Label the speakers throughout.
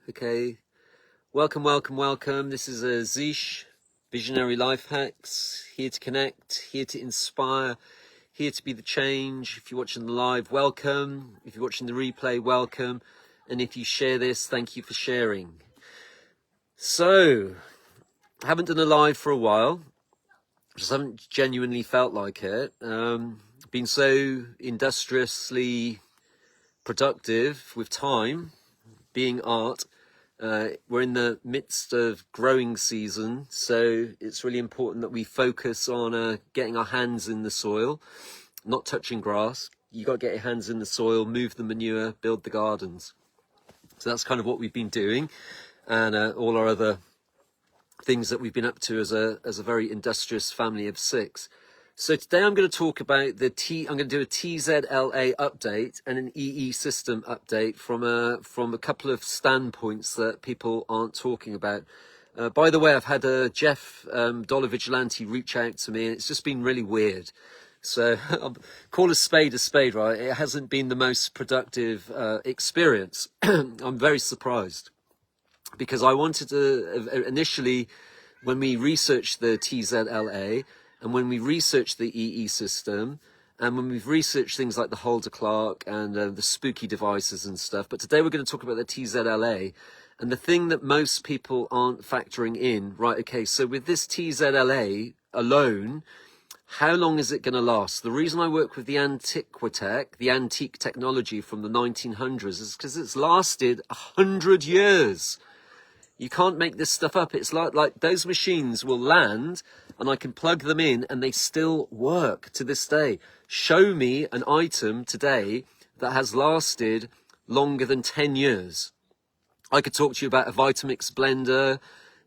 Speaker 1: Okay, welcome. This is Zish, Visionary Life Hacks, here to connect, here to inspire, here to be the change. If you're watching the live, welcome. If you're watching the replay, welcome. And if you share this, thank you for sharing. So, I haven't done a live for a while. Just haven't genuinely felt like it. Been so industriously productive with time, being art. We're in the midst of growing season, so it's really important that we focus on getting our hands in the soil, not touching grass. You got to get your hands in the soil, move the manure, build the gardens. So that's kind of what we've been doing, and all our other things that we've been up to as a very industrious family of 6. So today I'm going to talk about I'm going to do a TZLA update and an EE system update from a couple of standpoints that people aren't talking about. By the way, I've had Jeff Dollar Vigilante reach out to me, and it's just been really weird. So call a spade, right? It hasn't been the most productive experience. I'm very surprised, because I wanted to initially, when we researched the TZLA, and when we researched the EE system, and when we've researched things like the Holder Clark and the spooky devices and stuff, but today we're going to talk about the TZLA, and the thing that most people aren't factoring in, right, okay, so with this TZLA alone, how long is it going to last? The reason I work with the Antiquitech, the antique technology from the 1900s, is because it's lasted 100 years. You can't make this stuff up. It's like those machines will land and I can plug them in and they still work to this day. Show me an item today that has lasted longer than 10 years. I could talk to you about a Vitamix blender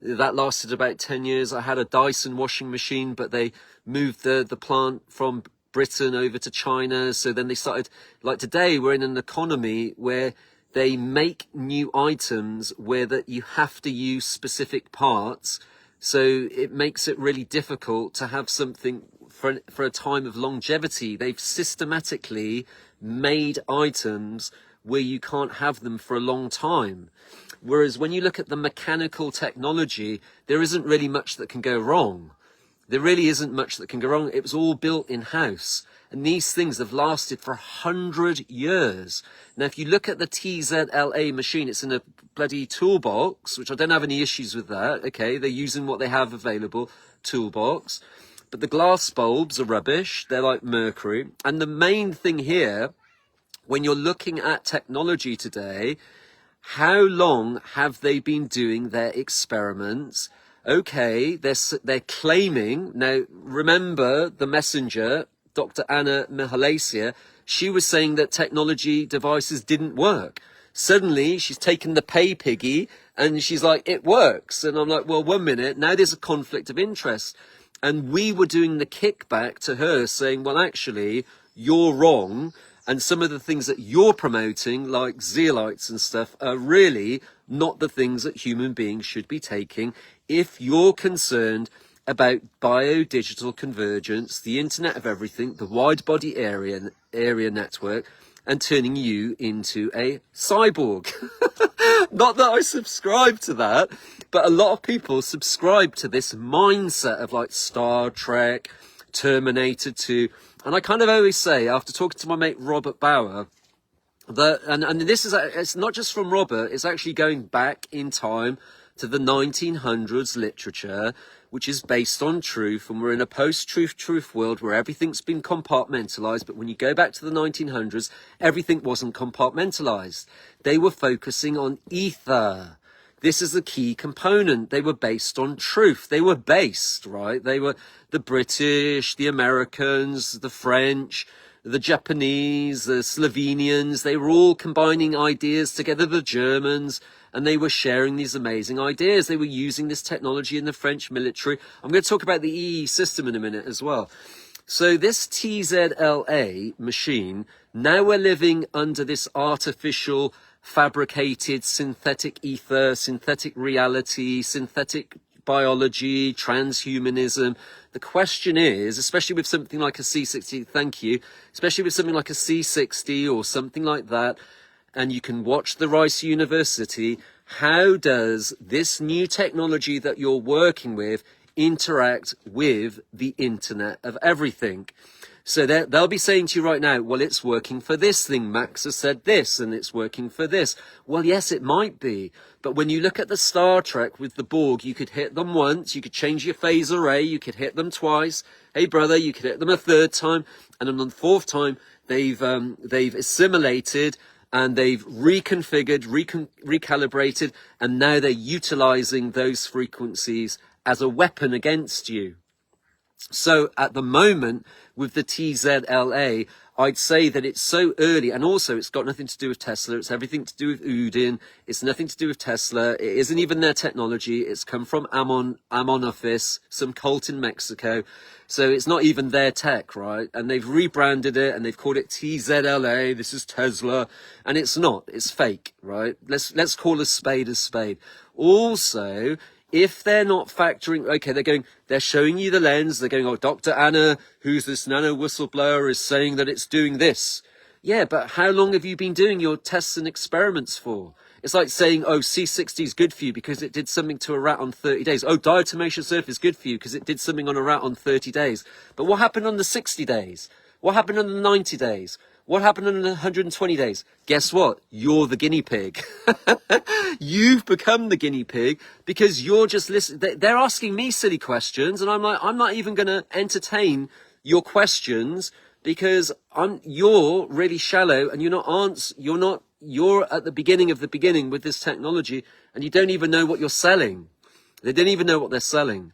Speaker 1: that lasted about 10 years. I had a Dyson washing machine, but they moved the plant from Britain over to China. So then they started, like today, we're in an economy where they make new items where that you have to use specific parts. So it makes it really difficult to have something for a time of longevity. They've systematically made items where you can't have them for a long time. Whereas when you look at the mechanical technology, there isn't really much that can go wrong. There really isn't much that can go wrong. It was all built in-house. And these things have lasted for 100 years. Now, if you look at the TZLA machine, it's in a bloody toolbox, which I don't have any issues with that. Okay, they're using what they have available, toolbox. But the glass bulbs are rubbish. They're like mercury. And the main thing here, when you're looking at technology today, how long have they been doing their experiments? Okay, they're claiming. Now, remember the messenger, Dr. Anna Mihalaisia, she was saying that technology devices didn't work. Suddenly, she's taken the pay piggy and she's like, it works. And I'm like, well, 1 minute, now there's a conflict of interest. And we were doing the kickback to her saying, well, actually, you're wrong. And some of the things that you're promoting, like zeolites and stuff, are really not the things that human beings should be taking if you're concerned about biodigital convergence, the Internet of Everything, the wide body area network, and turning you into a cyborg. Not that I subscribe to that, but a lot of people subscribe to this mindset of like Star Trek, Terminator 2. And I kind of always say, after talking to my mate Robert Bauer, that, and this is, it's not just from Robert, it's actually going back in time to the 1900s literature, which is based on truth, and we're in a post-truth world where everything's been compartmentalized. But when you go back to the 1900s, everything wasn't compartmentalized. They were focusing on ether. This is the key component. They were based on truth. They were based, right? They were the British, the Americans, the French, the Japanese, the Slovenians. They were all combining ideas together, the Germans, and they were sharing these amazing ideas. They were using this technology in the French military. I'm going to talk about the EE system in a minute as well. So this TZLA machine, now we're living under this artificial, fabricated synthetic ether, synthetic reality, synthetic biology, transhumanism. The question is, especially with something like a C60, thank you, especially with something like a C60 or something like that, and you can watch the Rice University, how does this new technology that you're working with interact with the Internet of Everything? So they'll be saying to you right now, well, it's working for this thing. Max has said this, and it's working for this. Well, yes, it might be. But when you look at the Star Trek with the Borg, you could hit them once, you could change your phase array, you could hit them twice. Hey, brother, you could hit them a third time. And on the fourth time, they've assimilated and they've reconfigured, recalibrated, and now they're utilizing those frequencies as a weapon against you. So at the moment with the TZLA, I'd say that it's so early, and also it's got nothing to do with Tesla. It's everything to do with Udin. It's nothing to do with Tesla. It isn't even their technology. It's come from Amonofis, some cult in Mexico. So it's not even their tech, right? And they've rebranded it and they've called it TZLA. This is Tesla, and it's not. It's fake, right? Let's call a spade a spade. Also, if they're not factoring, okay, they're showing you the lens, they're going, oh, Dr. Anna, who's this nano whistleblower, is saying that it's doing this. Yeah, but how long have you been doing your tests and experiments for? It's like saying, oh, C60 is good for you because it did something to a rat on 30 days. Oh, diatomaceous earth is good for you because it did something on a rat on 30 days. But what happened on the 60 days? What happened on the 90 days? What happened in 120 days? Guess what? You're the guinea pig. You've become the guinea pig because you're just listening. They're asking me silly questions, and I'm like, I'm not even going to entertain your questions because you're really shallow, and you're at the beginning of the beginning with this technology, and you don't even know what you're selling. They don't even know what they're selling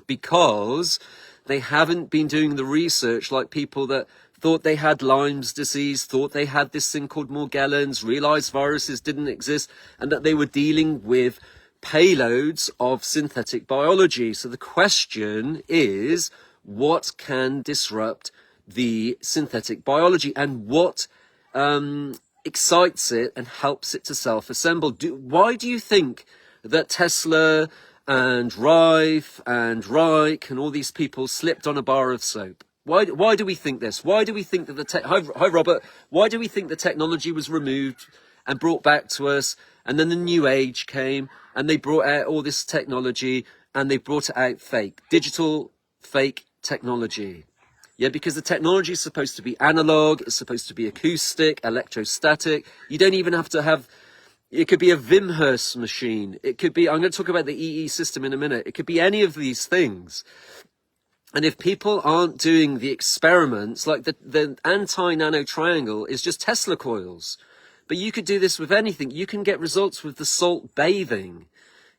Speaker 1: because they haven't been doing the research like people that thought they had Lyme's disease, thought they had this thing called Morgellons, realized viruses didn't exist, and that they were dealing with payloads of synthetic biology. So the question is, what can disrupt the synthetic biology, and what excites it and helps it to self-assemble? Why do you think that Tesla and Rife and Reich and all these people slipped on a bar of soap? Why do we think this? Why do we think that hi Robert, why do we think the technology was removed and brought back to us, and then the new age came and they brought out all this technology and they brought it out fake, digital fake technology? Yeah, because the technology is supposed to be analog, it's supposed to be acoustic, electrostatic. You don't even have to have, it could be a Wimhurst machine. It could be, I'm going to talk about the EE system in a minute. It could be any of these things. And if people aren't doing the experiments, like the anti-nano triangle is just Tesla coils. But you could do this with anything. You can get results with the salt bathing.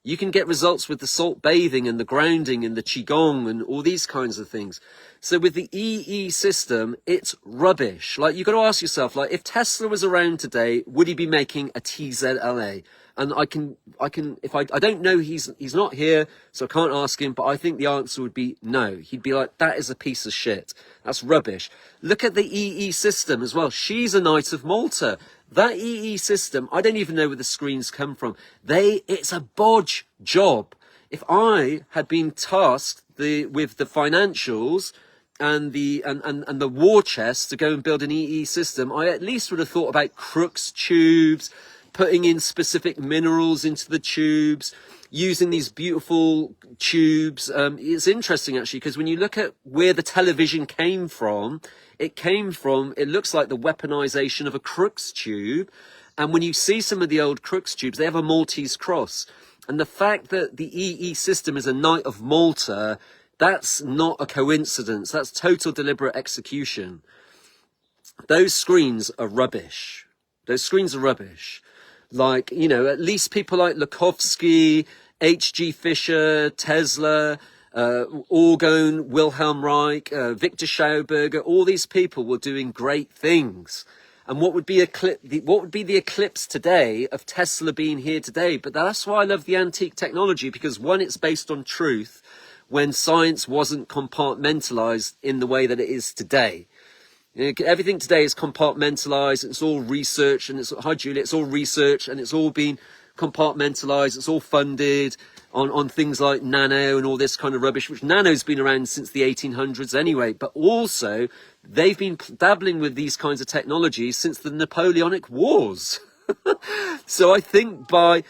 Speaker 1: You can get results with the salt bathing and the grounding and the Qigong and all these kinds of things. So with the EE system, it's rubbish. Like, you've got to ask yourself, like, if Tesla was around today, would he be making a TZLA? And I don't know, he's not here, so I can't ask him, but I think the answer would be no. He'd be like, that is a piece of shit. That's rubbish. Look at the EE system as well. She's a Knight of Malta. That EE system, I don't even know where the screens come from. It's a bodge job. If I had been tasked with the financials and the war chest to go and build an EE system, I at least would have thought about Crookes tubes, putting in specific minerals into the tubes, using these beautiful tubes. It's interesting, actually, because when you look at where the television came from, it looks like the weaponization of a Crookes tube. And when you see some of the old Crookes tubes, they have a Maltese cross. And the fact that the EE system is a Knight of Malta, that's not a coincidence. That's total deliberate execution. Those screens are rubbish. Those screens are rubbish. Like, you know, at least people like Lukovsky, H.G. Fisher, Tesla, Orgone, Wilhelm Reich, Victor Schauberger, all these people were doing great things. And what would be the eclipse today of Tesla being here today? But that's why I love the antique technology, because one, it's based on truth when science wasn't compartmentalized in the way that it is today. You know, everything today is compartmentalized. It's all research, and hi Julie, it's all research, and it's all been compartmentalized. It's all funded on things like nano and all this kind of rubbish, which nano's been around since the 1800s anyway. But also, they've been dabbling with these kinds of technologies since the Napoleonic Wars. So I think by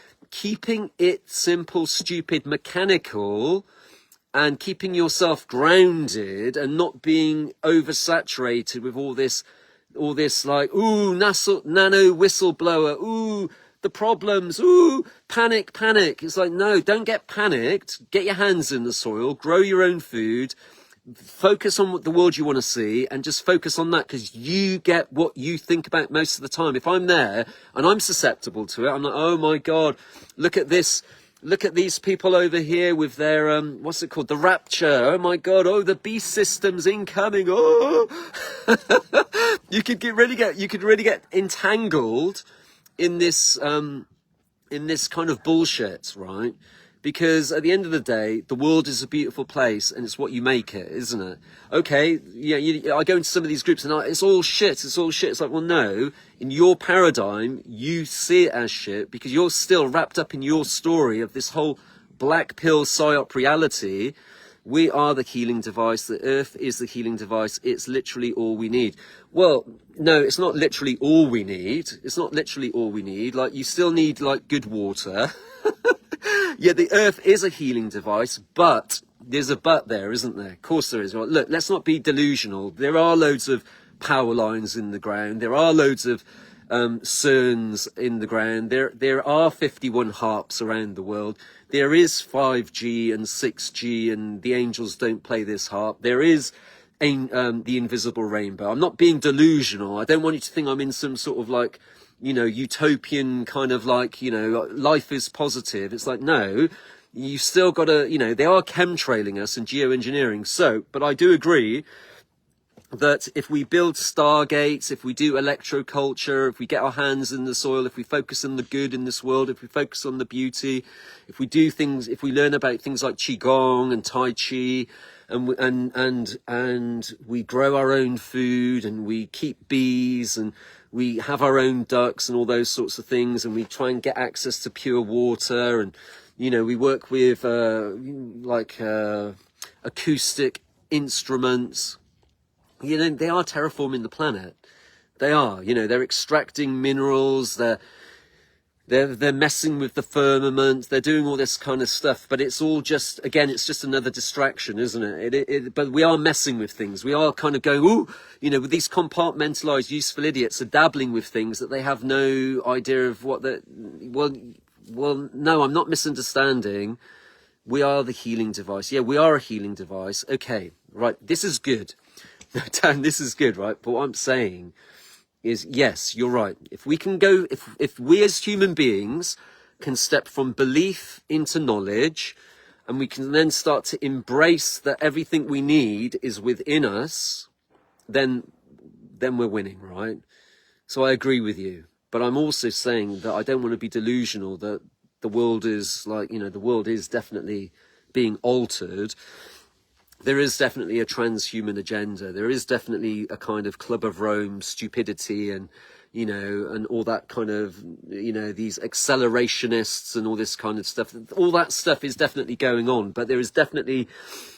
Speaker 1: keeping it simple, stupid, mechanical, and keeping yourself grounded and not being oversaturated with all this like, ooh, nano whistleblower, ooh, the problems, ooh, panic. It's like, no, don't get panicked. Get your hands in the soil, grow your own food, focus on what the world you want to see, and just focus on that, because you get what you think about most of the time. If I'm there and I'm susceptible to it, I'm like, oh my God, look at this. Look at these people over here with their, what's it called? The rapture. Oh my God. Oh, the beast system's incoming. Oh, you could really get entangled in this kind of bullshit, right? Because at the end of the day, the world is a beautiful place, and it's what you make it, isn't it? Okay, yeah, I go into some of these groups and it's all shit. It's like, well, no, in your paradigm, you see it as shit because you're still wrapped up in your story of this whole black pill psyop reality. We are the healing device. The earth is the healing device. It's literally all we need. Well, no, it's not literally all we need. It's not literally all we need. Like, you still need, like, good water. Yeah, the earth is a healing device, but there's a but there, isn't there? Of course there is. Well, look, let's not be delusional. There are loads of power lines in the ground. There are loads of CERNs in the ground. There are 51 harps around the world. There is 5G and 6G, and the angels don't play this harp. There is the invisible rainbow. I'm not being delusional. I don't want you to think I'm in some sort of like, you know, utopian kind of like, you know, life is positive. It's like, no, you still got to, you know, they are chemtrailing us and geoengineering. So, but I do agree that if we build stargates, if we do electroculture, if we get our hands in the soil, if we focus on the good in this world, if we focus on the beauty, if we do things, if we learn about things like qigong and tai chi, and we grow our own food, and we keep bees, and we have our own ducks and all those sorts of things, and we try and get access to pure water, and, you know, we work with acoustic instruments. You know, they are terraforming the planet. They are, you know, they're extracting minerals, they're messing with the firmament, they're doing all this kind of stuff, but it's all just, again, it's just another distraction, isn't it? But we are messing with things. We are kind of going, ooh, you know, with these compartmentalized, useful idiots are dabbling with things that they have no idea of what the, well, no, I'm not misunderstanding. We are the healing device. Yeah, we are a healing device. Okay, right, this is good. Dan, this is good, right? But what I'm saying is, yes, you're right. If we can go, if we as human beings can step from belief into knowledge, and we can then start to embrace that everything we need is within us, then we're winning, right? So I agree with you. But I'm also saying that I don't want to be delusional that the world is like, you know, the world is definitely being altered. There is definitely a transhuman agenda. There is definitely a kind of Club of Rome stupidity, and, you know, and all that kind of, you know, these accelerationists and all this kind of stuff. All that stuff is definitely going on, but there is definitely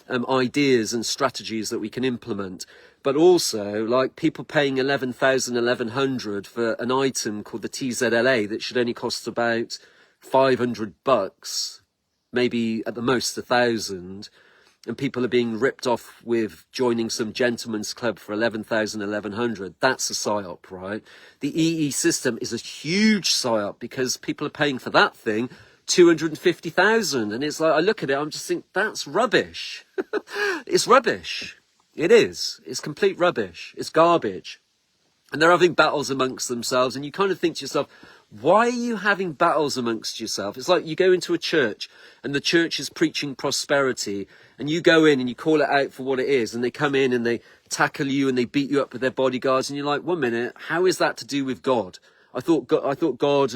Speaker 1: ideas and strategies that we can implement. But also, like, people paying $11,100 for an item called the TZLA that should only cost about $500, maybe at the most 1,000. And people are being ripped off with joining some gentleman's club for $11,100. That's a psyop, right? The EE system is a huge psyop because people are paying for that thing $250,000, and it's like, I look at it, I'm just thinking, that's rubbish. It's rubbish. It is. It's complete rubbish. It's garbage. And they're having battles amongst themselves, and you kind of think to yourself, why are you having battles amongst yourself? It's like you go into a church and the church is preaching prosperity, and you go in and you call it out for what it is, and they come in and they tackle you and they beat you up with their bodyguards, and you're like, 1 minute, how is that to do with God? I thought God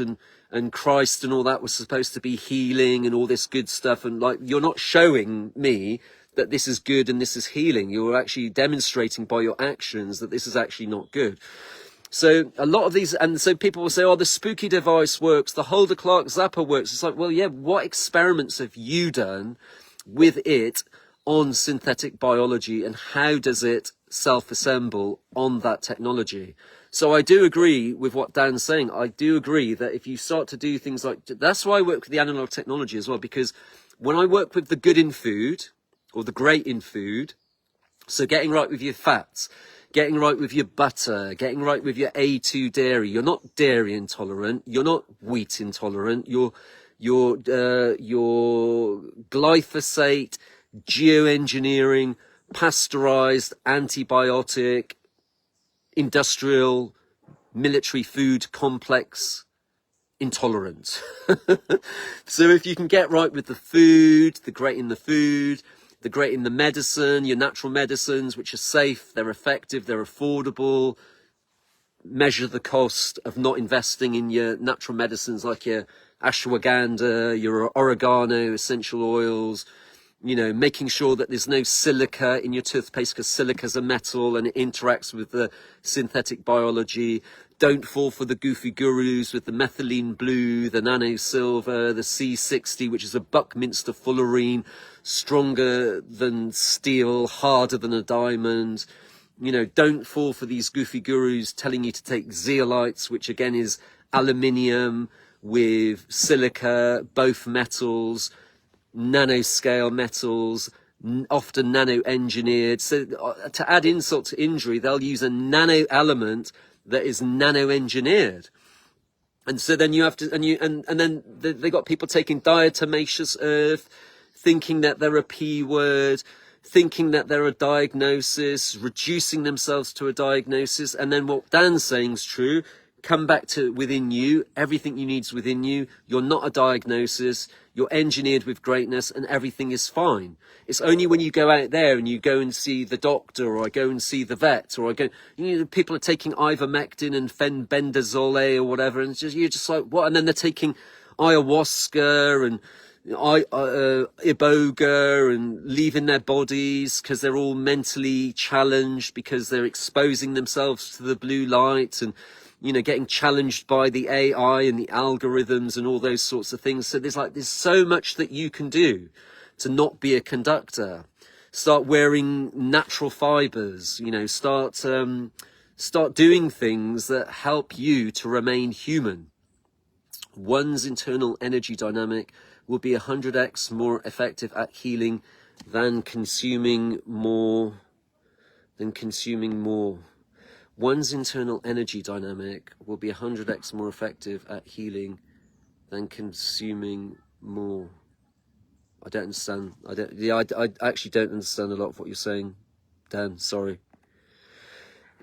Speaker 1: and Christ and all that was supposed to be healing and all this good stuff, and like, you're not showing me that this is good and this is healing. You're actually demonstrating by your actions that this is actually not good. So a lot of these, and so people will say, oh, the spooky device works, the Holder Clark Zapper works. It's like, well, yeah, what experiments have you done with it on synthetic biology, and how does it self-assemble on that technology. So I do agree with what Dan's saying. I do agree that if you start to do things like, that's why I work with the analog technology as well, because when I work with the good in food or the great in food, so getting right with your fats, getting right with your butter, getting right with your A2 dairy. You're not dairy intolerant. You're not wheat intolerant. You're glyphosate, geoengineering, pasteurized, antibiotic, industrial, military food complex intolerant. So if you can get right with the food, the great in the food, the great in the medicine, your natural medicines, which are safe, they're effective, they're affordable, measure the cost of not investing in your natural medicines like your ashwagandha, your oregano, essential oils, you know, making sure that there's no silica in your toothpaste because silica is a metal and it interacts with the synthetic biology. Don't fall for the goofy gurus with the methylene blue, the nano silver, the C60, which is a Buckminster fullerene, stronger than steel, harder than a diamond. You know, don't fall for these goofy gurus telling you to take zeolites, which again is aluminium with silica, both metals, nanoscale metals, often nano-engineered. So to add insult to injury, they'll use a nano element that is nano-engineered. And so then you have to, and then they got people taking diatomaceous earth, thinking that they're a P word, thinking that they're a diagnosis, reducing themselves to a diagnosis. And then what Dan's saying is true. Come back to within you. Everything you need is within you. You're not a diagnosis. You're engineered with greatness and everything is fine. It's only when you go out there and you go and see the doctor or I go and see the vet or I go, you know, people are taking ivermectin and fenbendazole or whatever. And it's just, you're just like, what? And then they're taking ayahuasca and iboga and leaving their bodies because they're all mentally challenged because they're exposing themselves to the blue light and, you know, getting challenged by the AI and the algorithms and all those sorts of things. So there's so much that you can do to not be a conductor. Start wearing natural fibers, you know, start doing things that help you to remain human. One's internal energy dynamic will be 100x more effective at healing than consuming more. One's internal energy dynamic will be 100x more effective at healing than consuming more. I don't understand. I actually don't understand a lot of what you're saying, Dan. Sorry.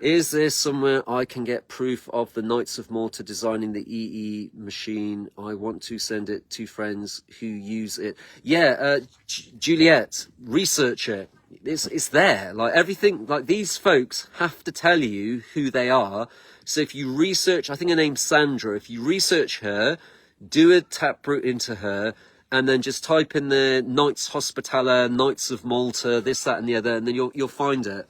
Speaker 1: Is there somewhere I can get proof of the Knights of Malta designing the EE machine? I want to send it to friends who use it. Yeah, Juliet, research it. It's there. Like everything, like these folks have to tell you who they are. So if you research, I think her name's Sandra. If you research her, do a taproot into her, and then just type in the Knights Hospitaller, Knights of Malta, this, that, and the other, and then you'll find it.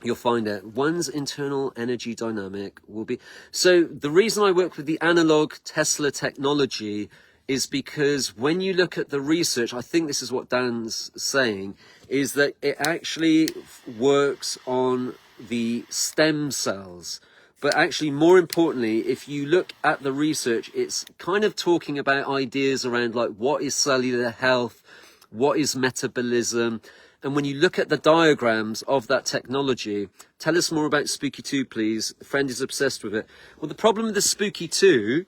Speaker 1: You'll find it. One's internal energy dynamic will be... So the reason I work with the analog Tesla technology is because when you look at the research, I think this is what Dan's saying, is that it actually works on the stem cells. But actually, more importantly, if you look at the research, it's kind of talking about ideas around like what is cellular health, what is metabolism. And when you look at the diagrams of that technology, tell us more about Spooky 2, please. A friend is obsessed with it. Well, the problem with the Spooky 2,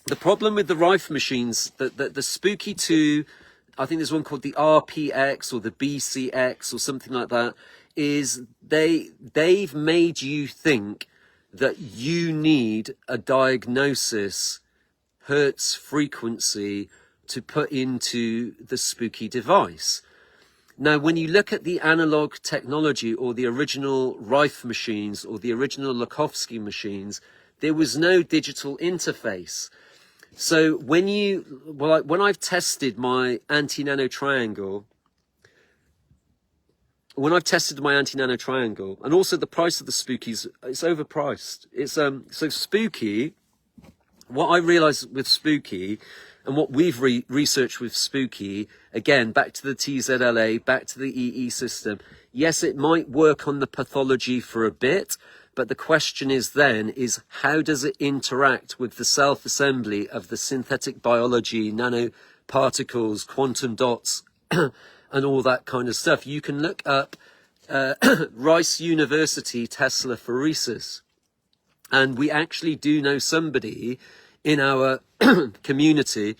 Speaker 1: the problem with the Rife machines, the Spooky 2, I think there's one called the RPX or the BCX or something like that, is they've made you think that you need a diagnosis, hertz frequency, to put into the Spooky device. Now, when you look at the analog technology or the original Rife machines or the original Lakhovsky machines, there was no digital interface. So when I've tested my anti-nano triangle, and also the price of the Spookies, it's overpriced. It's so Spooky. What I realized with Spooky, and what we've researched with Spooky, again, back to the TZLA, back to the EE system, Yes, it might work on the pathology for a bit, but the question is then is how does it interact with the self-assembly of the synthetic biology, nanoparticles, quantum dots, and all that kind of stuff? You can look up Rice University Tesla phoresis, and we actually do know somebody in our community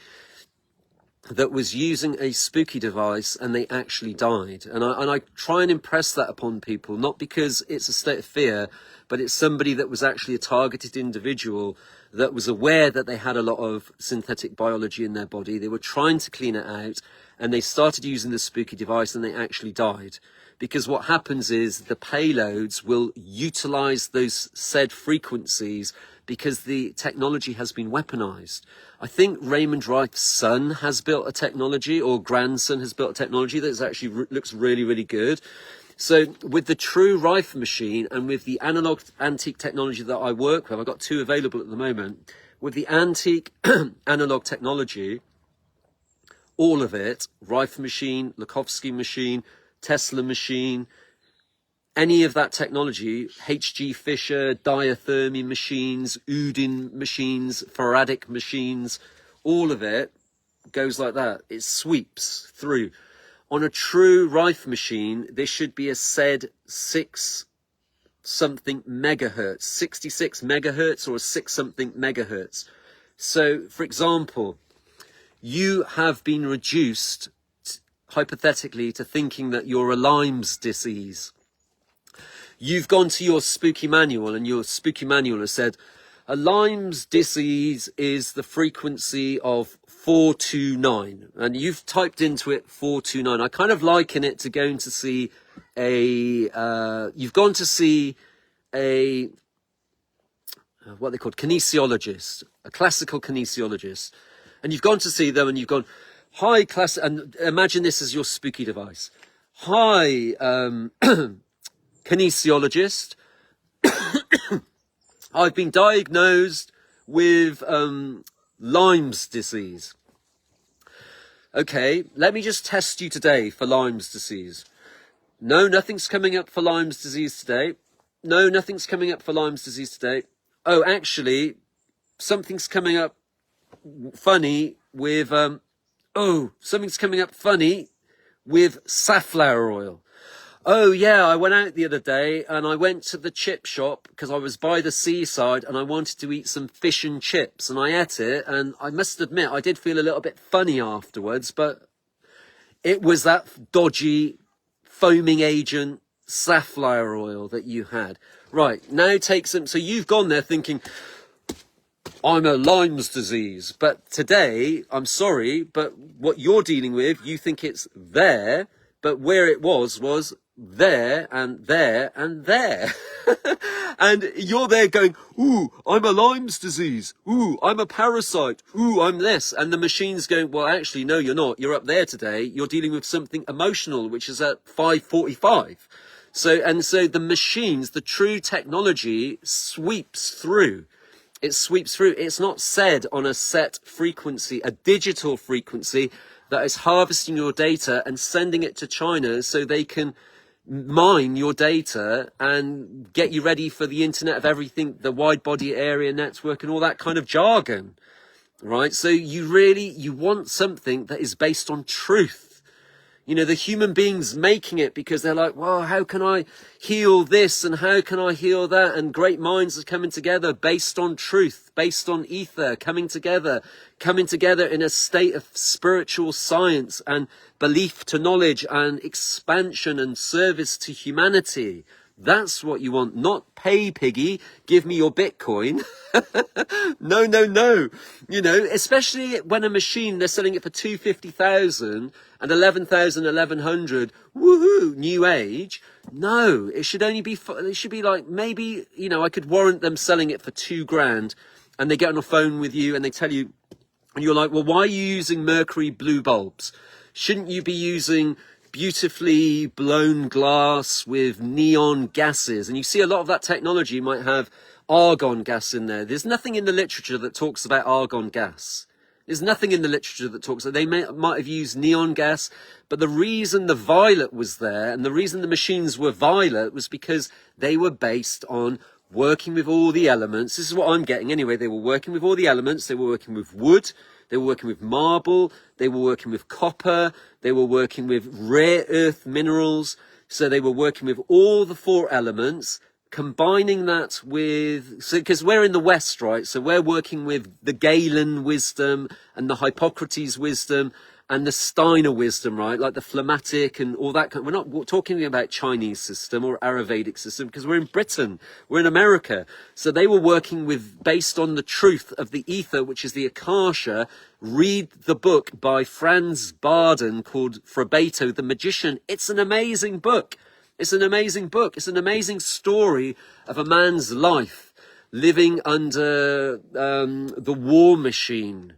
Speaker 1: that was using a spooky device and they actually died. And I try and impress that upon people, not because it's a state of fear, but it's somebody that was actually a targeted individual that was aware that they had a lot of synthetic biology in their body. They were trying to clean it out and they started using the spooky device and they actually died. Because what happens is the payloads will utilize those said frequencies because the technology has been weaponized. I think Raymond Wright's son has built a technology, or grandson has built a technology that actually looks really, really good. So with the true Rife machine and with the analog antique technology that I work with, I've got two available at the moment. With the antique analog technology, all of it, Rife machine, Lukovsky machine, Tesla machine, any of that technology, H.G. Fisher, diathermy machines, Udin machines, faradic machines, all of it goes like that. It sweeps through. On a true Rife machine, this should be a said 6 something megahertz, 66 megahertz or a 6 something megahertz. So, for example, you have been reduced hypothetically to thinking that you're a Lyme's disease. You've gone to your spooky manual and your spooky manual has said a Lyme's disease is the frequency of 429, and you've typed into it 429. I kind of liken it to going to see you've gone to see a what they called kinesiologist, a classical kinesiologist, and you've gone to see them and you've gone, hi class, and imagine this as your spooky device. Hi, kinesiologist. I've been diagnosed with Lyme's disease. Okay, let me just test you today for Lyme's disease. No, nothing's coming up for Lyme's disease today. No, nothing's coming up for Lyme's disease today. Oh, actually, something's coming up funny with, something's coming up funny with safflower oil. Oh yeah, I went out the other day and I went to the chip shop because I was by the seaside and I wanted to eat some fish and chips, and I ate it, and I must admit I did feel a little bit funny afterwards, but it was that dodgy foaming agent safflower oil that you had. Right, now take some, so you've gone there thinking, I'm a Lyme's disease, but today, I'm sorry, but what you're dealing with, you think it's there, but where it was there and there and there. And you're there going, ooh, I'm a Lyme's disease. Ooh, I'm a parasite. Ooh, I'm this. And the machine's going, well, actually, no, you're not. You're up there today. You're dealing with something emotional, which is at 5:45. So the machines, the true technology sweeps through. It sweeps through. It's not said on a set frequency, a digital frequency that is harvesting your data and sending it to China so they can mine your data and get you ready for the Internet of Everything, the wide body area network and all that kind of jargon, right? So you want something that is based on truth. You know, the human beings making it because they're like, well, how can I heal this and how can I heal that? And great minds are coming together based on truth, based on ether, coming together in a state of spiritual science and belief to knowledge and expansion and service to humanity. That's what you want, not pay piggy, give me your Bitcoin. No, no, no. You know, especially when a machine, they're selling it for 250,000 and 11,000, 1,100, woohoo, new age. No, it should only be, it should be like, maybe, you know, I could warrant them selling it for $2,000 and they get on the phone with you and they tell you, and you're like, well, why are you using mercury blue bulbs? Shouldn't you be using beautifully blown glass with neon gases? And you see a lot of that technology might have argon gas in there. There's nothing in the literature that talks about argon gas. There's nothing in the literature that talks that they might have used neon gas, but the reason the violet was there and the reason the machines were violet was because they were based on working with all the elements. This is what I'm getting anyway. They were working with all the elements. They were working with wood. They were working with marble. They were working with copper. They were working with rare earth minerals. So they were working with all the four elements, combining that with, so because we're in the West, right? So we're working with the Galen wisdom and the Hippocrates wisdom and the Steiner wisdom, right? Like the phlegmatic and all that. We're not talking about Chinese system or Ayurvedic system because we're in Britain, we're in America. So they were working with, based on the truth of the ether, which is the Akasha. Read the book by Franz Barden called Frabeto, the Magician. It's an amazing book. It's an amazing book. It's an amazing story of a man's life living under the war machine.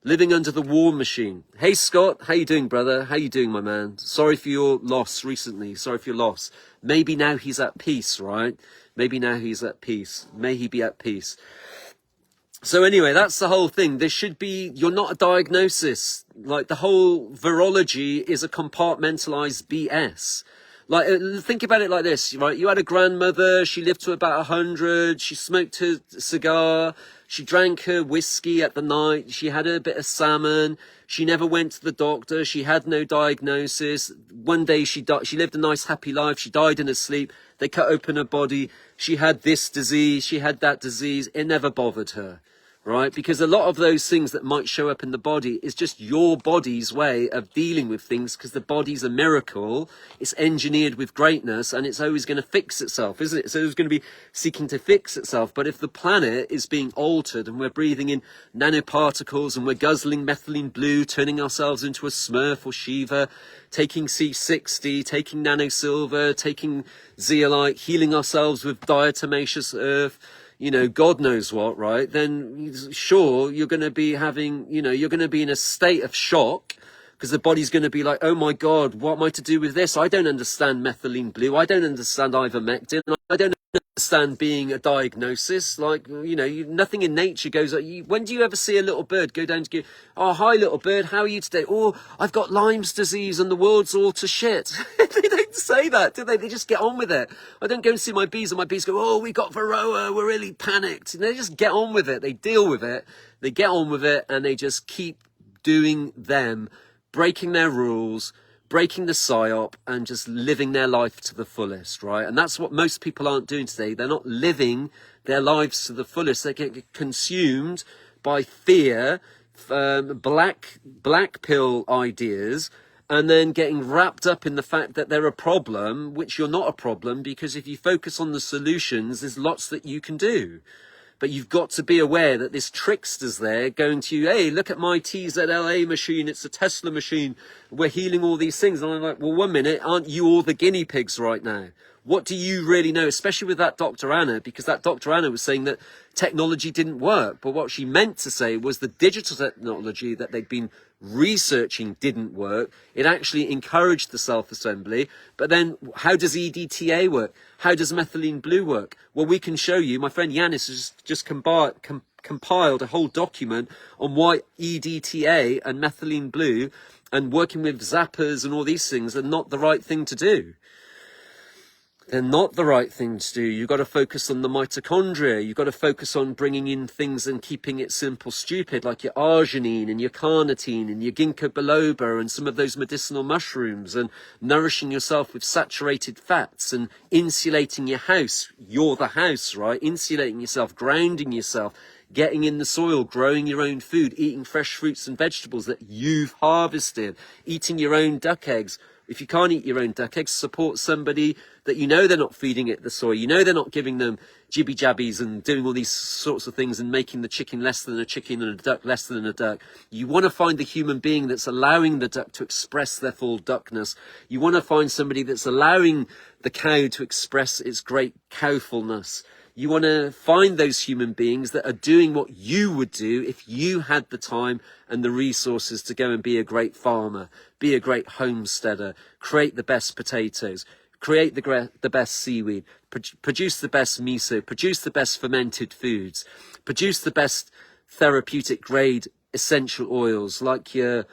Speaker 1: Living under the war machine. Hey, Scott. How you doing, brother? How you doing, my man? Sorry for your loss recently. Sorry for your loss. Maybe now he's at peace, right? Maybe now he's at peace. May he be at peace. So anyway, that's the whole thing. There should be, you're not a diagnosis. Like the whole virology is a compartmentalized BS. Like, think about it like this, right? You had a grandmother, she lived to about 100, she smoked her cigar, she drank her whiskey at the night, she had a bit of salmon, she never went to the doctor, she had no diagnosis. One day she died, she lived a nice happy life, she died in her sleep, they cut open her body, she had this disease, she had that disease, it never bothered her. Right? Because a lot of those things that might show up in the body is just your body's way of dealing with things, because the body's a miracle. It's engineered with greatness and it's always going to fix itself, isn't it? So it's going to be seeking to fix itself. But if the planet is being altered and we're breathing in nanoparticles and we're guzzling methylene blue, turning ourselves into a Smurf or Shiva, taking C60, taking nanosilver, taking zeolite, healing ourselves with diatomaceous earth, you know, God knows what, right? Then sure, you're going to be having, you know, you're going to be in a state of shock because the body's going to be like, oh my God, what am I to do with this? I don't understand methylene blue. I don't understand ivermectin. I don't understand being a diagnosis. Like, you know, nothing in nature goes like, when do you ever see a little bird go down to go, oh, hi little bird, how are you today? Oh, I've got Lyme's disease and the world's all to shit. They don't say that, do they? They just get on with it. I don't go and see my bees and my bees go, oh, we got Varroa, we're really panicked. And they just get on with it. They deal with it. They get on with it and they just keep doing them, breaking their rules, breaking the psyop and just living their life to the fullest, right? And that's what most people aren't doing today. They're not living their lives to the fullest. They get consumed by fear, black pill ideas, and then getting wrapped up in the fact that they're a problem, which you're not a problem, because if you focus on the solutions, there's lots that you can do. But you've got to be aware that this trickster's there going to you, hey, look at my TZLA machine, it's a Tesla machine, we're healing all these things. And I'm like, well, 1 minute, aren't you all the guinea pigs right now? What do you really know, especially with that Dr. Anna, because that Dr. Anna was saying that technology didn't work. But what she meant to say was the digital technology that they'd been researching didn't work. It actually encouraged the self-assembly. But then how does EDTA work? How does methylene blue work? Well, we can show you. My friend Yanis has just compiled a whole document on why EDTA and methylene blue and working with zappers and all these things are not the right thing to do. They're not the right thing to do. You've got to focus on the mitochondria. You've got to focus on bringing in things and keeping it simple, stupid, like your arginine and your carnitine and your ginkgo biloba and some of those medicinal mushrooms, and nourishing yourself with saturated fats and insulating your house. You're the house, right? Insulating yourself, grounding yourself, getting in the soil, growing your own food, eating fresh fruits and vegetables that you've harvested, eating your own duck eggs. If you can't eat your own duck eggs, support somebody that you know they're not feeding it the soy. You know they're not giving them jibby jabbies and doing all these sorts of things and making the chicken less than a chicken and a duck less than a duck. You want to find the human being that's allowing the duck to express their full duckness. You want to find somebody that's allowing the cow to express its great cowfulness. You want to find those human beings that are doing what you would do if you had the time and the resources to go and be a great farmer, be a great homesteader, create the best potatoes, create the best seaweed, produce the best miso, produce the best fermented foods, produce the best therapeutic grade essential oils, like your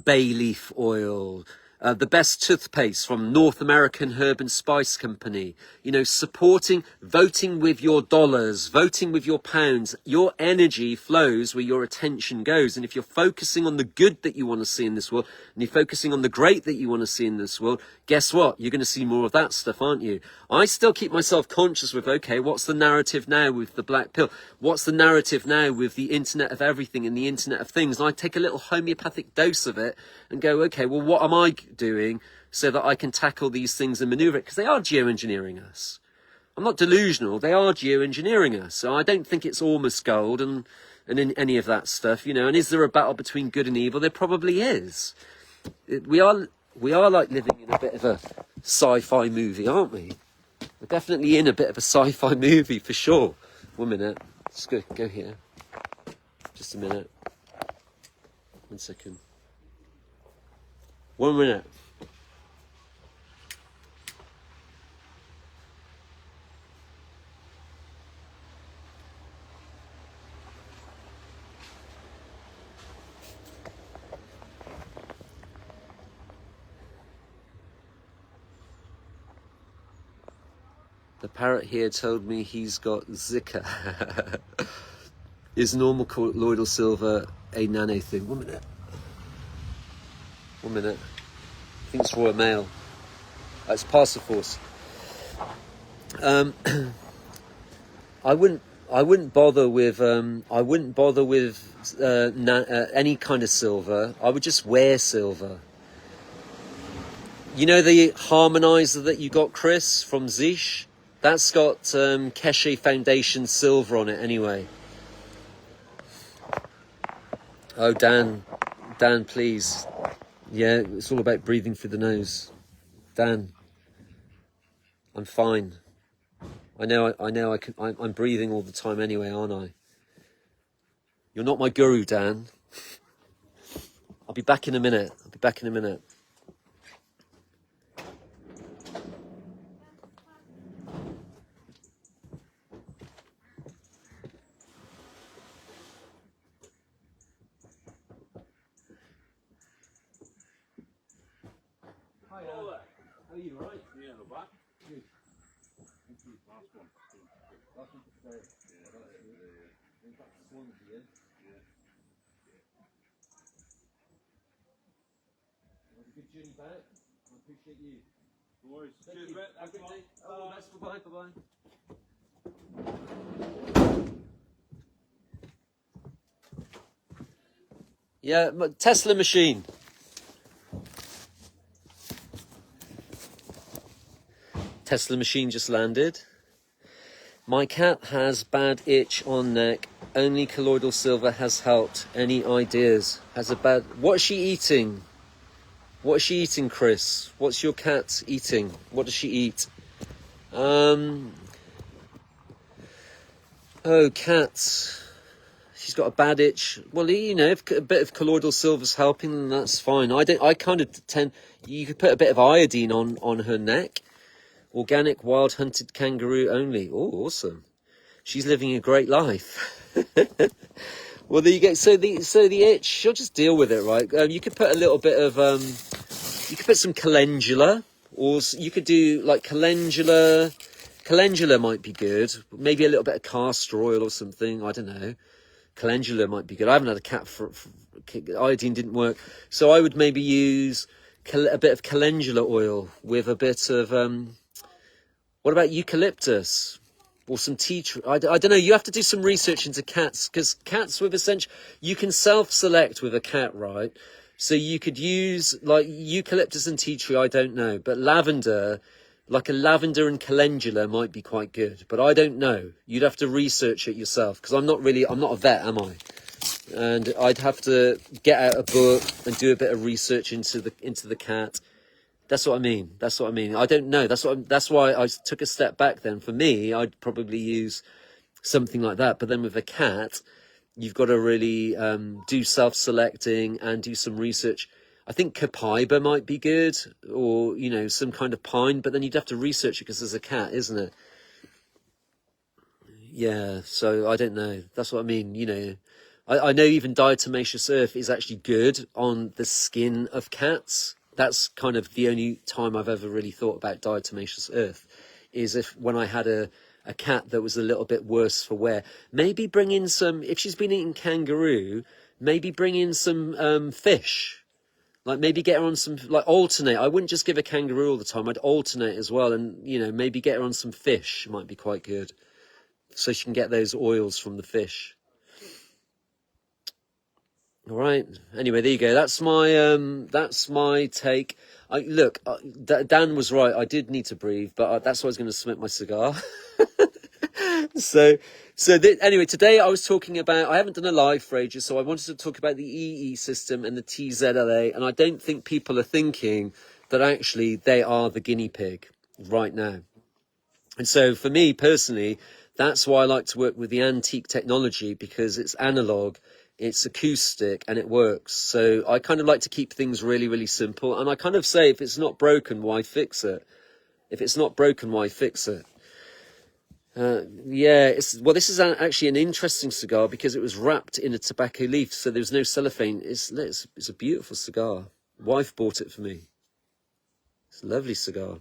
Speaker 1: bay leaf oil, the best toothpaste from North American Herb and Spice Company, you know, supporting, voting with your dollars, voting with your pounds. Your energy flows where your attention goes. And if you're focusing on the good that you want to see in this world, and you're focusing on the great that you want to see in this world, guess what? You're going to see more of that stuff, aren't you? I still keep myself conscious with, okay, what's the narrative now with the black pill? What's the narrative now with the internet of everything and the internet of things? And I take a little homeopathic dose of it and go, okay, well, what am I doing so that I can tackle these things and maneuver it? Because they are geoengineering us. I'm not delusional. They are geoengineering us. So I don't think it's almost gold and in any of that stuff, you know. And is there a battle between good and evil? There probably is. We are like living in a bit of a sci-fi movie, aren't we? We're definitely in a bit of a sci-fi movie for sure. 1 minute. Let's go here. Just a minute. 1 second. 1 minute. The parrot here told me he's got Zika. Is normal colloidal silver a nano thing? 1 minute. 1 minute. I think it's Royal Mail. It's Parcel Force. I wouldn't bother with any kind of silver. I would just wear silver. You know the harmonizer that you got, Chris, from Zish? That's got Keshe Foundation silver on it anyway. Oh, Dan, please. Yeah, it's all about breathing through the nose. Dan, I'm fine. I know I'm breathing all the time anyway, aren't I? You're not my guru, Dan. I'll be back in a minute. Hi, how are you, all right?
Speaker 2: Yeah, no back.
Speaker 1: Good.
Speaker 2: Last one.
Speaker 1: Last one for today. In fact, Swansea, yeah? Have a good journey back. I appreciate you.
Speaker 2: No worries.
Speaker 1: Thank
Speaker 2: Cheers,
Speaker 1: you.
Speaker 2: mate.
Speaker 1: Have a good day. All the best. Bye-bye. Bye-bye. Yeah, Tesla machine. Tesla machine just landed. My cat has bad itch on neck. Only colloidal silver has helped. Any ideas? What is she eating? What is she eating, Chris? What's your cat eating? What does she eat? Oh, cats. She's got a bad itch. Well, you know, if a bit of colloidal silver's helping, then that's fine. I kind of tend. You could put a bit of iodine on her neck. Organic wild hunted kangaroo only. Oh, awesome. She's living a great life. Well, there you go. So the itch, she'll just deal with it, right? You could put a little bit of you could put some calendula, or you could do like calendula. Calendula might be good. Maybe a little bit of castor oil or something. I don't know. Calendula might be good. I haven't had a cat for iodine didn't work, so I would maybe use a bit of calendula oil with a bit of what about eucalyptus or some tea tree? I don't know. You have to do some research into cats, because cats with essential, you can self-select with a cat, right? So you could use like eucalyptus and tea tree. I don't know, but lavender. Like a lavender and calendula might be quite good, but I don't know. You'd have to research it yourself, because I'm not a vet, am I? And I'd have to get out a book and do a bit of research into the cat. That's what I mean. I don't know. That's why I took a step back then. For me, I'd probably use something like that. But then with a cat, you've got to really do self-selecting and do some research. I think copaiba might be good, or, you know, some kind of pine, but then you'd have to research it because there's a cat, isn't it? Yeah, so I don't know. That's what I mean, you know. I know even diatomaceous earth is actually good on the skin of cats. That's kind of the only time I've ever really thought about diatomaceous earth, is if when I had a cat that was a little bit worse for wear. Maybe bring in some, if she's been eating kangaroo, maybe bring in some fish. Like maybe get her on some, like alternate. I wouldn't just give her kangaroo all the time. I'd alternate as well. And, you know, maybe get her on some fish might be quite good. So she can get those oils from the fish. All right. Anyway, there you go. That's my take. Look, Dan was right. I did need to breathe, but that's why I was going to smoke my cigar. Anyway, today I was talking about, I haven't done a live for ages, so I wanted to talk about the EE system and the TZLA, and I don't think people are thinking that actually they are the guinea pig right now. And so for me personally, that's why I like to work with the antique technology, because it's analog, it's acoustic, and it works. So I kind of like to keep things really, really simple. And I kind of say, if it's not broken, why fix it? If it's not broken, why fix it? Well, this is actually an interesting cigar because it was wrapped in a tobacco leaf, so there's no cellophane. It's a beautiful cigar. Wife bought it for me. It's a lovely cigar.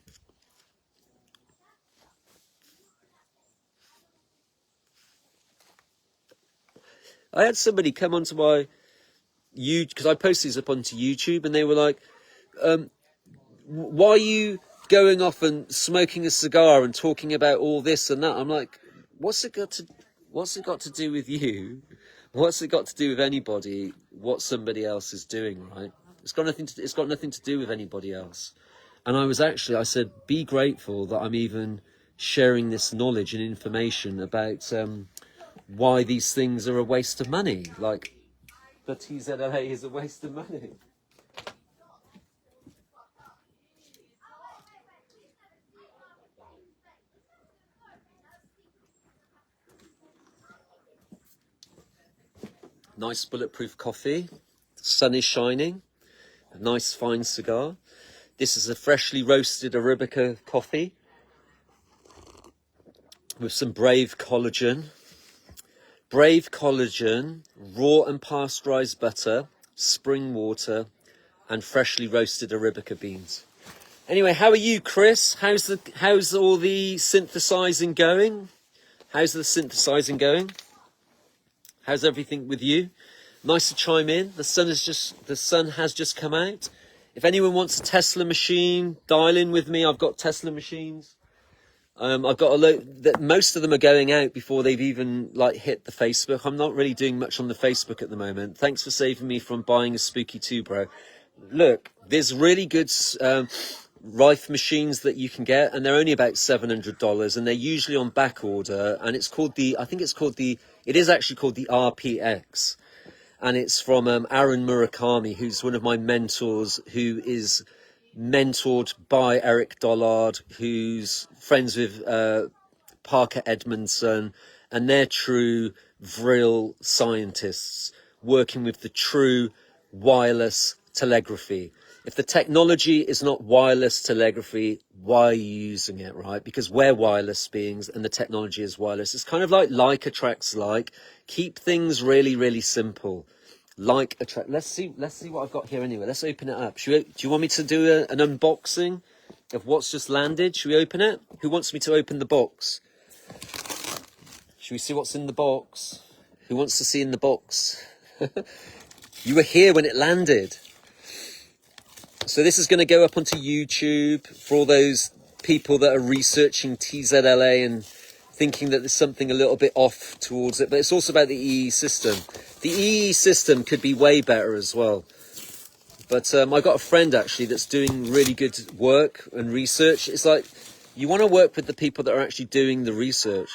Speaker 1: I had somebody come onto my YouTube, because I post these up onto YouTube, and they were like, why are you going off and smoking a cigar and talking about all this and that? I'm like, what's it got to do with you? What's it got to do with anybody? What somebody else is doing, right? It's got nothing to do with anybody else. And I said, be grateful that I'm even sharing this knowledge and information about why these things are a waste of money. Like the TZLA is a waste of money. Nice bulletproof coffee. The sun is shining. A nice fine cigar. This is a freshly roasted Arabica coffee with some Brave collagen. Brave collagen, raw and pasteurized butter, spring water, and freshly roasted Arabica beans. Anyway, how are you, Chris? How's all the synthesizing going? How's the synthesizing going? How's everything with you? Nice to chime in. The sun has just come out. If anyone wants a Tesla machine, dial in with me. I've got Tesla machines. I've got a load that most of them are going out before they've even hit the Facebook. I'm not really doing much on the Facebook at the moment. Thanks for saving me from buying a spooky 2, bro. Look, there's really good Rife machines that you can get, and they're only about $700, and they're usually on back order. And it is actually called the RPX, and it's from Aaron Murakami, who's one of my mentors, who is mentored by Eric Dollard, who's friends with Parker Edmondson, and they're true Vril scientists working with the true wireless telegraphy. If the technology is not wireless telegraphy, why are you using it, right? Because we're wireless beings and the technology is wireless. It's kind of like attracts like. Keep things really, really simple. Like attract. Let's see what I've got here anyway. Let's open it up. Do you want me to do an unboxing of what's just landed? Should we open it? Who wants me to open the box? Should we see what's in the box? Who wants to see in the box? You were here when it landed. So this is going to go up onto YouTube for all those people that are researching TZLA and thinking that there's something a little bit off towards it. But it's also about the EE system. The EE system could be way better as well. But I got a friend actually that's doing really good work and research. It's like you want to work with the people that are actually doing the research.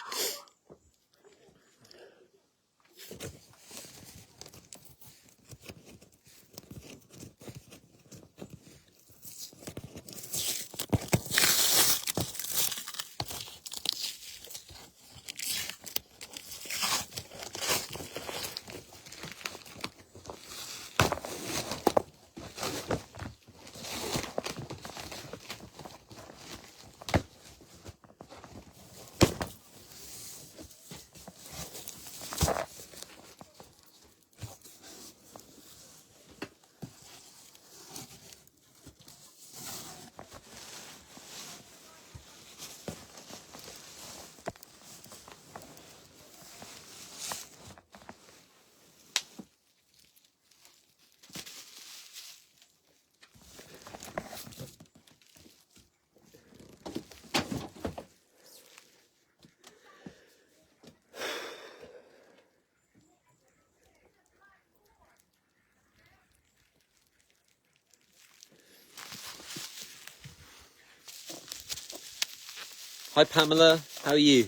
Speaker 1: Hi, Pamela. How are you?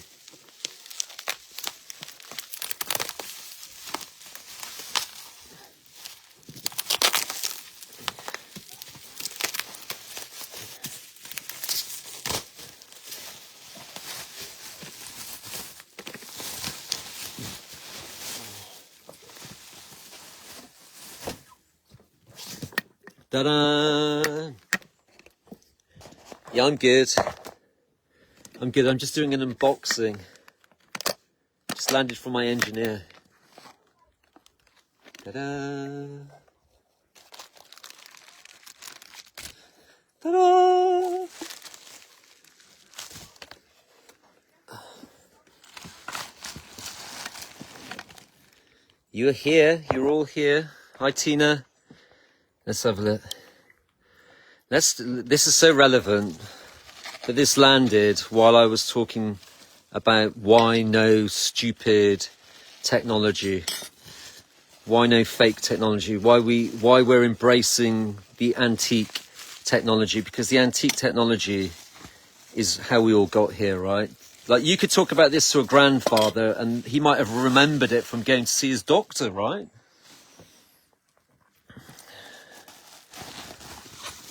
Speaker 1: Ta-da! Yeah, I'm good. I'm good. I'm just doing an unboxing. Just landed from my engineer. Ta-da! Ta-da! You're here. You're all here. Hi, Tina. Let's have a look. This is so relevant that this landed while I was talking about why no stupid technology, why no fake technology, why we're embracing the antique technology, because the antique technology is how we all got here, right? Like, you could talk about this to a grandfather and he might have remembered it from going to see his doctor, right?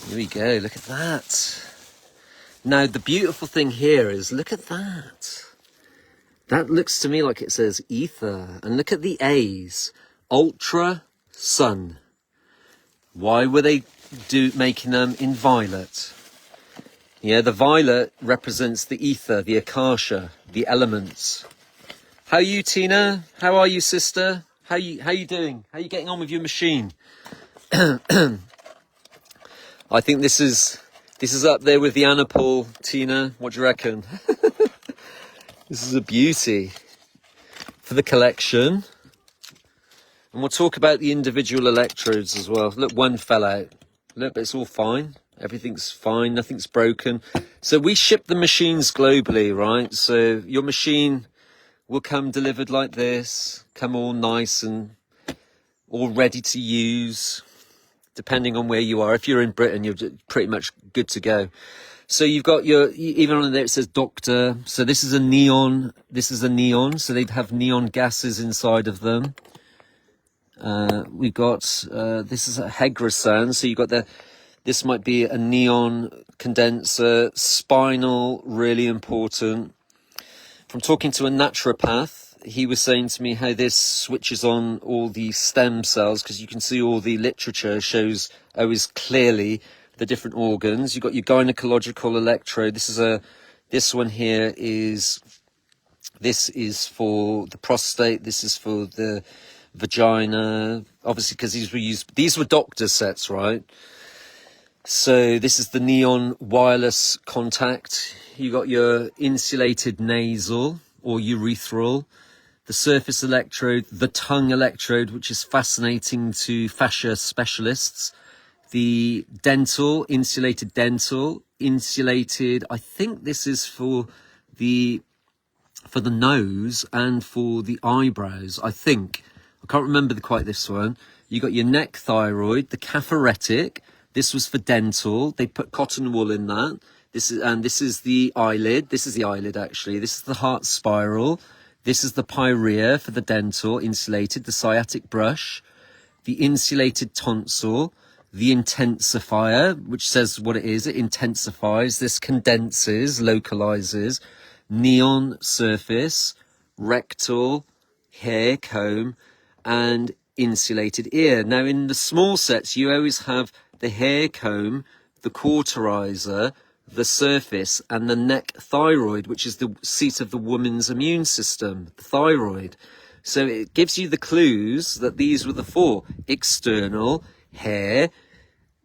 Speaker 1: Here we go, look at that. Now, the beautiful thing here is, look at that. That looks to me like it says ether. And look at the A's. Ultra sun. Why were they making them in violet? Yeah, the violet represents the ether, the akasha, the elements. How are you, Tina? How are you, sister? How you doing? How are you getting on with your machine? I think this is up there with the Anapol, Tina. What do you reckon? This is a beauty for the collection. And we'll talk about the individual electrodes as well. Look, one fell out. Look, but it's all fine. Everything's fine. Nothing's broken. So we ship the machines globally, right? So your machine will come delivered like this, come all nice and all ready to use, depending on where you are. If you're in Britain, you're pretty much good to go. So you've got your, even on there it says doctor. So this is a neon. So they'd have neon gases inside of them. We've got, this is a Hegrasan. So you've got this might be a neon condenser. Spinal, really important. From talking to a naturopath, he was saying to me how this switches on all the stem cells, because you can see all the literature shows always clearly the different organs. You've got your gynecological electrode. This one here is for the prostate. This is for the vagina, obviously, because these were doctor sets, right? So this is the neon wireless contact. You got your insulated nasal or urethral, the surface electrode, the tongue electrode, which is fascinating to fascia specialists, the dental, insulated, I think this is for the nose and for the eyebrows, I think. I can't remember quite this one. You got your neck thyroid, the caphoretic. This was for dental. They put cotton wool in that. This is the eyelid. This is the eyelid, actually. This is the heart spiral. This is the pyrrhea for the dental, insulated. The sciatic brush, the insulated tonsil, the intensifier, which says what it is. It intensifies. This condenses, localizes. Neon surface, rectal, hair comb, and insulated ear. Now, in the small sets, you always have the hair comb, the cauterizer, the surface, and the neck thyroid, which is the seat of the woman's immune system, the thyroid. So it gives you the clues that these were the four: external, hair,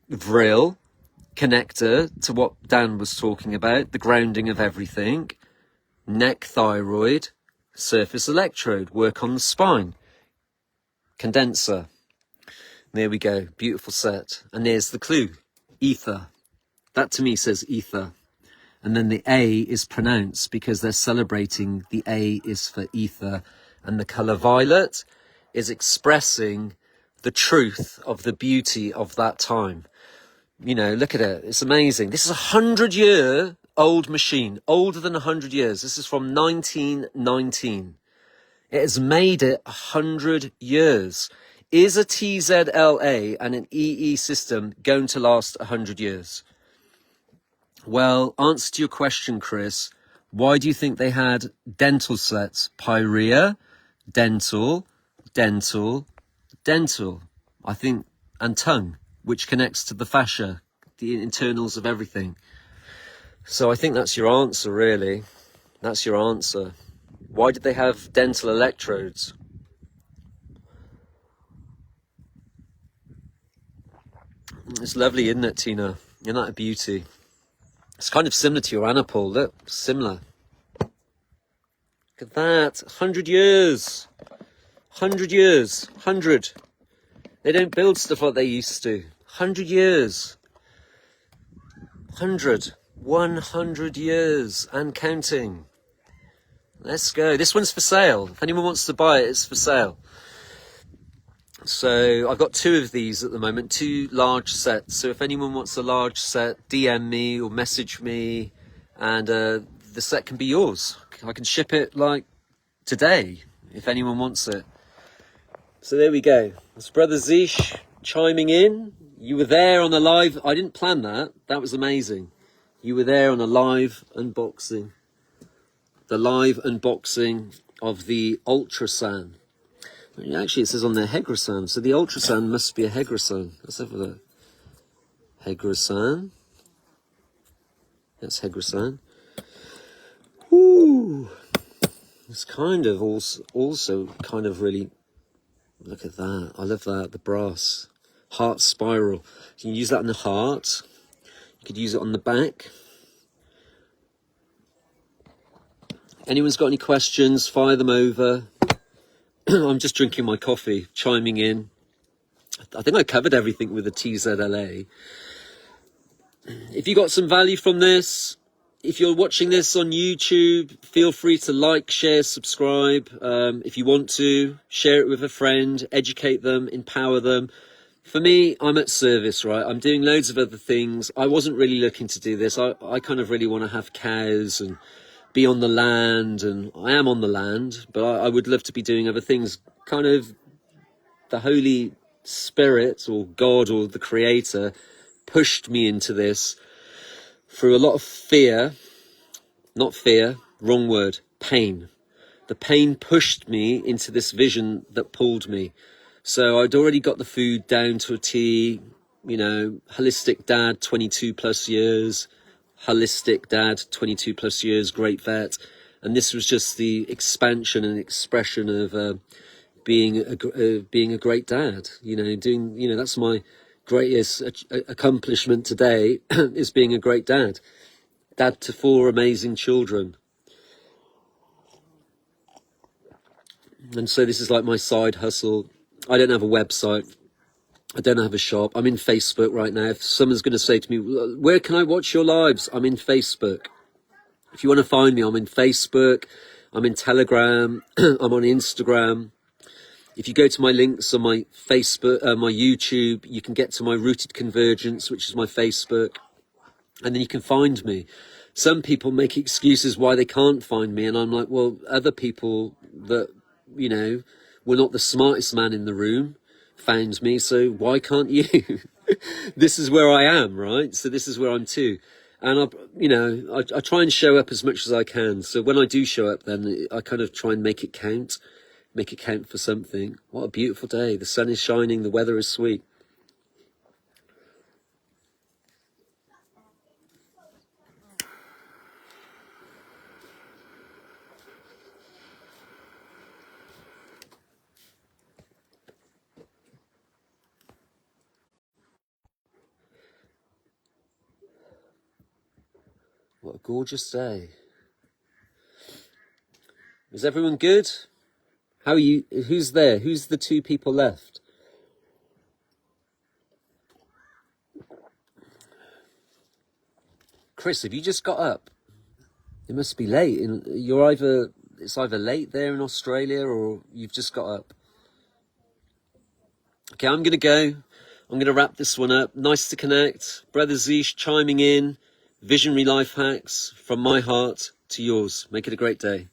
Speaker 1: vril, connector to what Dan was talking about, the grounding of everything, neck thyroid, surface electrode, work on the spine, condenser. There we go, beautiful set. And there's the clue, ether. That to me says ether. And then the A is pronounced because they're celebrating the A is for ether. And the colour violet is expressing the truth of the beauty of that time. You know, look at it. It's amazing. This is a 100-year old machine, older than 100 years. This is from 1919. It has made it 100 years. Is a TZLA and an EE system going to last 100 years? Well, answer to your question, Chris. Why do you think they had dental sets? Pyrrhea, dental, dental, dental. I think, and tongue, which connects to the fascia, the internals of everything. So I think that's your answer, really. That's your answer. Why did they have dental electrodes? It's lovely, isn't it, Tina? Isn't that a beauty? It's kind of similar to your Anapole. Look, similar. Look at that. 100 years. 100 years. 100. They don't build stuff like they used to. 100 years. 100. 100 years and counting. Let's go. This one's for sale. If anyone wants to buy it, it's for sale. So I've got 2 of these at the moment, 2 large sets. So if anyone wants a large set, DM me or message me, and the set can be yours. I can ship it like today if anyone wants it. So there we go. It's Brother Zish chiming in. You were there on the live. I didn't plan that. That was amazing. You were there on a live unboxing. The live unboxing of the Ultrasan. Actually, it says on there Hegrasan, so the Ultrasan must be a Hegrasan. Let's have a look. Hegrasan. That's Hegrasan. Ooh, it's kind of also kind of really. Look at that! I love that. The brass heart spiral. You can use that in the heart. You could use it on the back. Anyone's got any questions? Fire them over. I'm just drinking my coffee, chiming in. I think I covered everything with the TZLA. If you got some value from this, if you're watching this on YouTube, feel free to like, share, subscribe. If you want to, share it with a friend, educate them, empower them. For me, I'm at service, right? I'm doing loads of other things. I wasn't really looking to do this. I kind of really want to have cows and be on the land, and I am on the land, but I would love to be doing other things. Kind of the Holy Spirit or God or the Creator pushed me into this through a lot of fear, not fear, wrong word, pain. The pain pushed me into this vision that pulled me. So I'd already got the food down to a T, you know, holistic dad, 22 plus years, holistic dad, 22 plus years, great vet. And this was just the expansion and expression of being a great dad. You know, that's my greatest accomplishment today is being a great dad. Dad to 4 amazing children. And so this is like my side hustle. I don't have a website. I don't have a shop. I'm in Facebook right now. If someone's going to say to me, where can I watch your lives? I'm in Facebook. If you want to find me, I'm in Facebook. I'm in Telegram. I'm on Instagram. If you go to my links on my Facebook, my YouTube, you can get to my Rooted Convergence, which is my Facebook. And then you can find me. Some people make excuses why they can't find me. And I'm like, well, other people that, you know, were not the smartest man in the room found me, so why can't you? This is where I am, right? So this is where I'm too. And I try and show up as much as I can. So when I do show up, then I kind of try and make it count for something. What a beautiful day. The sun is shining, the weather is sweet. What a gorgeous day. Is everyone good? How are you? Who's there? Who's the 2 people left? Chris, have you just got up? It must be late. It's either late there in Australia or you've just got up. Okay, I'm going to go. I'm going to wrap this one up. Nice to connect. Brother Zish chiming in. Visionary life hacks from my heart to yours. Make it a great day.